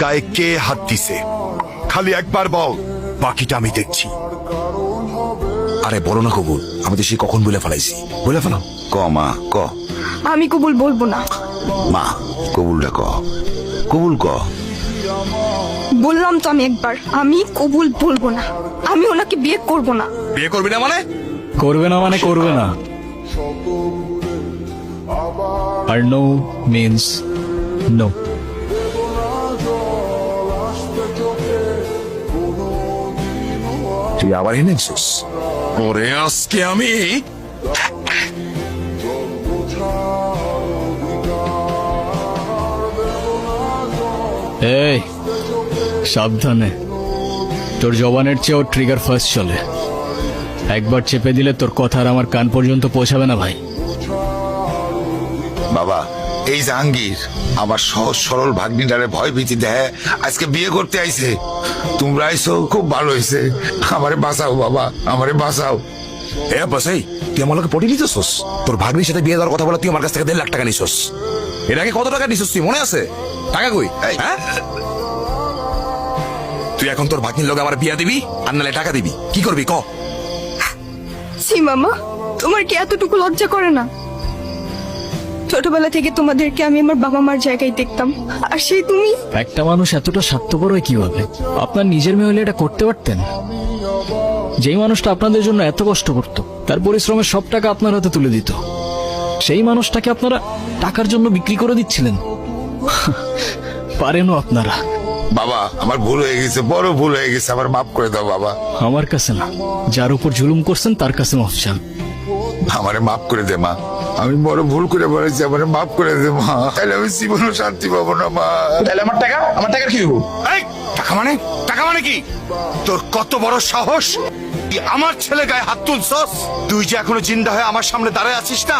গায়ে কে হাত দিছে? খালি একবার বল, বাকিটা আমি দেখছি। আরে বলো না কবুল, আমি তো সে কখন বলে ফেলাইছি। বলে ফেলো। ক মা ক। আমি কবুল বলবো না। মা কবুলটা ক, কবুল ক। বললাম তো আমি একবার, আমি কবুল বলবো না। আমি ওনাকে বিয়ে করব না। বিয়ে করবি না মানে? করবে না মানে করবে না। আর নো মিন্স নো। তুই আবার এনেছিস? ওরে আজকে আমি এই সাবধানে, তোর জবানের চেয়েও ট্রিগার ফার্স্ট চলে। একবার চেপে দিলে তোর কথা আর আমার কান পর্যন্ত পৌঁছাবে না ভাই। বাবা এই জাহাঙ্গীর আমার সহজ সরল ভাগ্নিটারে ভয় ভীতি দেয়, আজকে বিয়ে করতে আইছে। তোমরা আইসো খুব ভালো হয়েছে। আমারে বাঁচাও বাবা, আমারে বাঁচাও। এ বাসাই, তুই আমার লোকে পটি নিতেছস? তোর ভাগ্নির সাথে বিয়ে দেওয়ার কথা বলে তুই আমার কাছ থেকে 1.5 লাখ টাকা নিছস। এর আগে কত টাকা নিছস তুই মনে আছে? টাকা কই? এই, হ্যাঁ? তুই এখন তোর ভাগ্নির লোক আমার বিয়ে দিবি আর নালে টাকা দিবি, কি করবি ক? ছি মামা, তোমার কি এতটুকু লজ্জা করে না? ছোটবেলা থেকে তোমাদেরকে আমি আমার বাবা মার জায়গায় দেখতাম, আর সেই তুমি। একটা মানুষ এতটা স্বার্থপর হয় কিভাবে? আপনার নিজের মেয়ে হলে এটা করতে পারতেন? যেই মানুষটা আপনাদের জন্য এত কষ্ট করত, তার পরিশ্রমের সব টাকা আপনার হাতে তুলে দিত, সেই মানুষটাকে আপনারা টাকার জন্য বিক্রি করে দিচ্ছিলেন। পারেনও আপনারা। বাবা আমার ভুল হয়ে গেছে, বড় ভুল হয়ে গেছে, আমার মাফ করে দাও বাবা। আমার কাছে না, যার উপর জুলুম করছেন তার কাছে মাফ চান। আমারে মাফ করে দে মা, আমি বড় ভুল করে বলেছি, আমারে মাফ করে দে মা। তাহলে আমি জীবনও শান্তি পাবো না মা। তাহলে আমার টাকা কি হবো? এই টাকা মানে কি? তোর কত বড় সাহস, তুই আমার ছেলে গায়ে হাত তুলছস? তুই যে এখনো জিন্দা হয়ে আমার সামনে দাঁড়ায় আছিস না,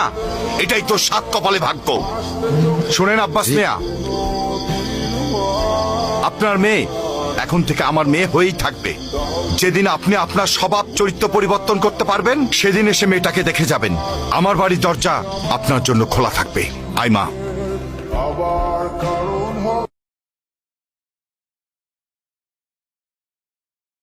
এটাই তোর সাত কপালে ভাগ্য। শোনেন আব্বাস মিয়া, আপনার মেয়ে এখন থেকে আমার মেয়ে হয়েই থাকবে। যেদিন আপনি আপনার স্বভাব চরিত্র পরিবর্তন করতে পারবেন, সেদিন এসে মেয়েটাকে দেখে যাবেন। আমার বাড়ির দরজা আপনার জন্য খোলা থাকবে। আই মা।